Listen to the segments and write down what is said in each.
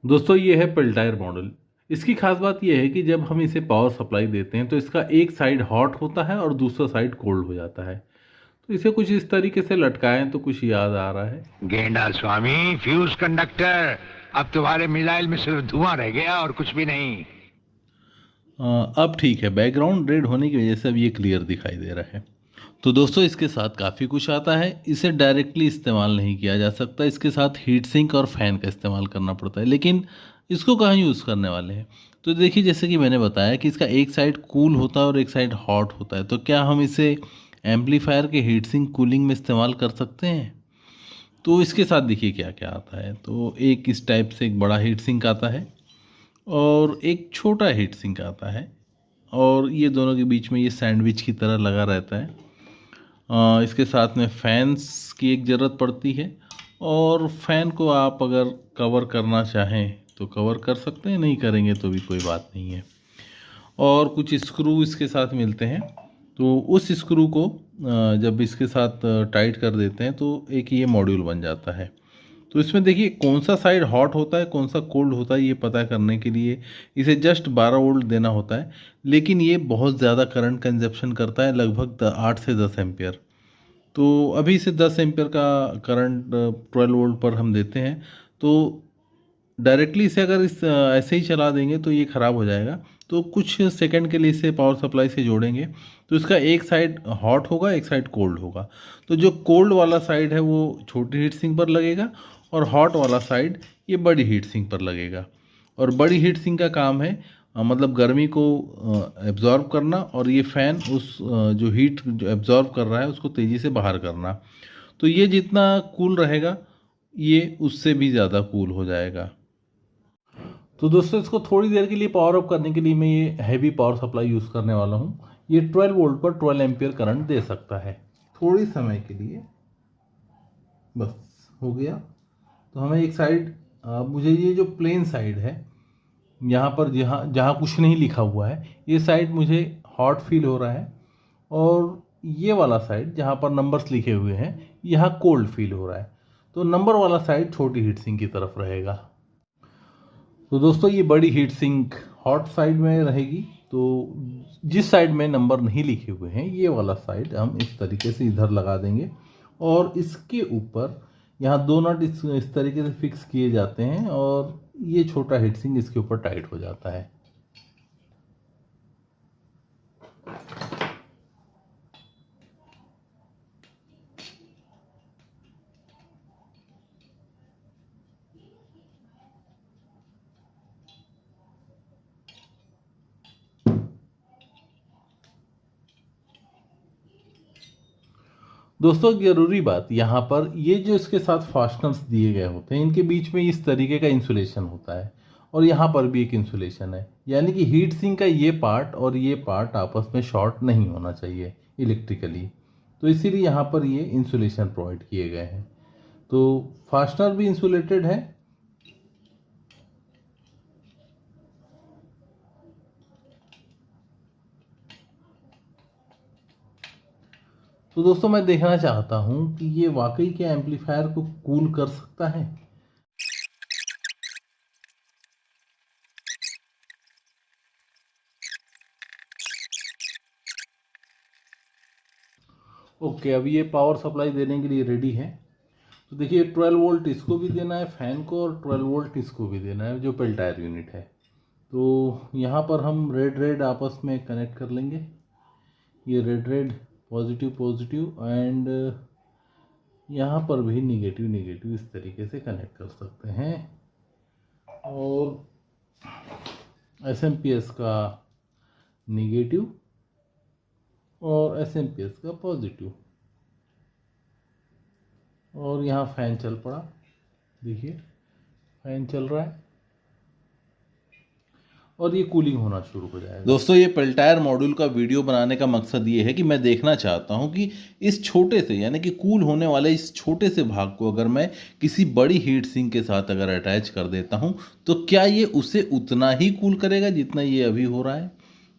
दोस्तों ये है पेल्टायर मॉडल। इसकी खास बात यह है कि जब हम इसे पावर सप्लाई देते हैं तो इसका एक साइड हॉट होता है और दूसरा साइड कोल्ड हो जाता है। तो इसे कुछ इस तरीके से लटकाएं तो कुछ याद आ रहा है। गेंडा स्वामी, फ्यूज कंडक्टर। अब तुम्हारे मिसाइल में सिर्फ धुआं रह गया और कुछ भी नहीं। अब ठीक है, बैकग्राउंड रेड होने की वजह से अब ये क्लियर दिखाई दे रहा है। तो दोस्तों इसके साथ काफ़ी कुछ आता है। इसे डायरेक्टली इस्तेमाल नहीं किया जा सकता, इसके साथ हीट सिंक और फैन का इस्तेमाल करना पड़ता है। लेकिन इसको कहाँ यूज़ करने वाले हैं? तो देखिए, जैसे कि मैंने बताया कि इसका एक साइड कूल होता है और एक साइड हॉट होता है। तो क्या हम इसे एम्पलीफायर के हीट सिंक कूलिंग में इस्तेमाल कर सकते हैं? तो इसके साथ देखिए क्या क्या आता है। तो एक इस टाइप से एक बड़ा हीट सिंक आता है और एक छोटा हीट सिंक आता है, और ये दोनों के बीच में ये सैंडविच की तरह लगा रहता है। इसके साथ में फैंस की एक ज़रूरत पड़ती है, और फैन को आप अगर कवर करना चाहें तो कवर कर सकते हैं, नहीं करेंगे तो भी कोई बात नहीं है। और कुछ स्क्रू इसके साथ मिलते हैं। तो उस स्क्रू को जब इसके साथ टाइट कर देते हैं तो एक ये मॉड्यूल बन जाता है। तो इसमें देखिए कौन सा साइड हॉट होता है कौन सा कोल्ड होता है, ये पता करने के लिए इसे जस्ट 12 वोल्ट देना होता है। लेकिन ये बहुत ज़्यादा करंट कंजप्शन करता है, लगभग 8 से 10 एम्पियर। तो अभी इसे 10 एम्पियर का करंट 12 वोल्ट पर हम देते हैं। तो डायरेक्टली इसे अगर ऐसे ही चला देंगे तो ये ख़राब हो जाएगा। तो कुछ सेकंड के लिए इसे पावर सप्लाई से जोड़ेंगे तो इसका एक साइड हॉट होगा, एक साइड कोल्ड होगा। तो जो कोल्ड वाला साइड है वो छोटी हीट सिंक पर लगेगा, और हॉट वाला साइड ये बड़ी हीट सिंक पर लगेगा। और बड़ी हीट सिंक का काम है मतलब गर्मी को एब्जॉर्ब करना, और ये फ़ैन उस जो हीट जो एब्जॉर्ब कर रहा है उसको तेज़ी से बाहर करना। तो ये जितना कूल रहेगा ये उससे भी ज़्यादा कूल हो जाएगा। तो दोस्तों इसको थोड़ी देर के लिए पावर अप करने के लिए मैं ये हैवी पावर सप्लाई यूज़ करने वाला हूँ। ये 12 वोल्ट पर 12 एम्पियर करंट दे सकता है थोड़ी समय के लिए। बस हो गया। तो हमें एक साइड, मुझे ये जो प्लेन साइड है यहाँ पर जहाँ जहाँ कुछ नहीं लिखा हुआ है, ये साइड मुझे हॉट फील हो रहा है, और ये वाला साइड जहाँ पर नंबर्स लिखे हुए हैं यहाँ कोल्ड फील हो रहा है। तो नंबर वाला साइड छोटी हीट सिंक की तरफ रहेगा। तो दोस्तों ये बड़ी हीट सिंक हॉट साइड में रहेगी। तो जिस साइड में नंबर नहीं लिखे हुए हैं ये वाला साइड हम इस तरीके से इधर लगा देंगे, और इसके ऊपर यहाँ दो नट इस तरीके से फिक्स किए जाते हैं, और ये छोटा हीट सिंक इसके ऊपर टाइट हो जाता है। दोस्तों एक ज़रूरी बात यहाँ पर, ये जो इसके साथ फास्टनर्स दिए गए होते हैं इनके बीच में इस तरीके का इंसुलेशन होता है, और यहाँ पर भी एक इंसुलेशन है। यानी कि हीट सिंक का ये पार्ट और ये पार्ट आपस में शॉर्ट नहीं होना चाहिए इलेक्ट्रिकली। तो इसीलिए यहाँ पर ये इंसुलेशन प्रोवाइड किए गए हैं। तो फास्टनर भी इंसुलेटेड है। तो दोस्तों मैं देखना चाहता हूँ कि ये वाकई क्या एम्पलीफायर को कूल कर सकता है। ओके, अभी ये पावर सप्लाई देने के लिए रेडी है। तो देखिए 12 वोल्ट इसको भी देना है फैन को, और 12 वोल्ट इसको भी देना है जो पेल्टायर यूनिट है। तो यहाँ पर हम रेड रेड आपस में कनेक्ट कर लेंगे। ये red red positive positive, and यहाँ पर भी निगेटिव निगेटिव इस तरीके से कनेक्ट कर सकते हैं। और एसएमपीएस का निगेटिव और एसएमपीएस का पॉजिटिव, और यहाँ फैन चल पड़ा। देखिए फैन चल रहा है और ये कूलिंग होना शुरू हो जाएगा। दोस्तों ये पेल्टायर मॉड्यूल का वीडियो बनाने का मकसद ये है कि मैं देखना चाहता हूँ कि इस छोटे से यानी कि कूल होने वाले इस छोटे से भाग को अगर मैं किसी बड़ी हीट सिंक के साथ अगर अटैच कर देता हूँ तो क्या ये उसे उतना ही कूल करेगा जितना ये अभी हो रहा है।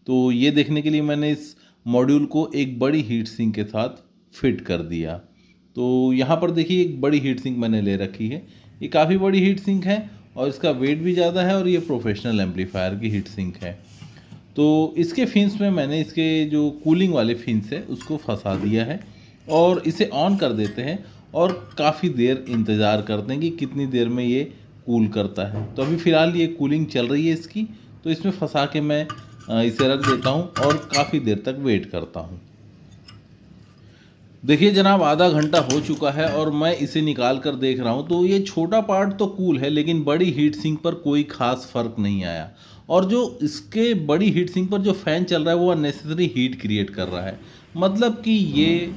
तो ये देखने के लिए मैंने इस मॉड्यूल को एक बड़ी हीट सिंक के साथ फिट कर दिया। तो यहाँ पर देखिए एक बड़ी हीट सिंक मैंने ले रखी है, ये काफ़ी बड़ी हीट सिंक है, और इसका वेट भी ज़्यादा है और ये प्रोफेशनल एम्पलीफायर की हीट सिंक है। तो इसके फिन्स में मैंने इसके जो कूलिंग वाले फिन्स है उसको फंसा दिया है और इसे ऑन कर देते हैं और काफ़ी देर इंतज़ार करते हैं कि कितनी देर में ये कूल करता है। तो अभी फ़िलहाल ये कूलिंग चल रही है इसकी, तो इसमें फंसा के मैं इसे रख देता हूँ और काफ़ी देर तक वेट करता हूँ। देखिए जनाब, आधा घंटा हो चुका है और मैं इसे निकाल कर देख रहा हूँ तो ये छोटा पार्ट तो कूल है, लेकिन बड़ी हीट सिंक पर कोई खास फर्क नहीं आया। और जो इसके बड़ी हीट सिंक पर जो फ़ैन चल रहा है वो अननेसेसरी हीट क्रिएट कर रहा है। मतलब कि ये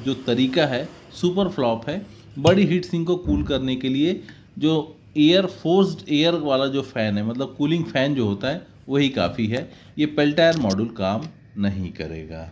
जो तरीका है सुपर फ्लॉप है। बड़ी हीट सिंक को कूल करने के लिए जो एयर फोर्स्ड एयर वाला जो फ़ैन है, मतलब कूलिंग फ़ैन जो होता है, वही काफ़ी है। ये पेल्टायर मॉड्यूल काम नहीं करेगा।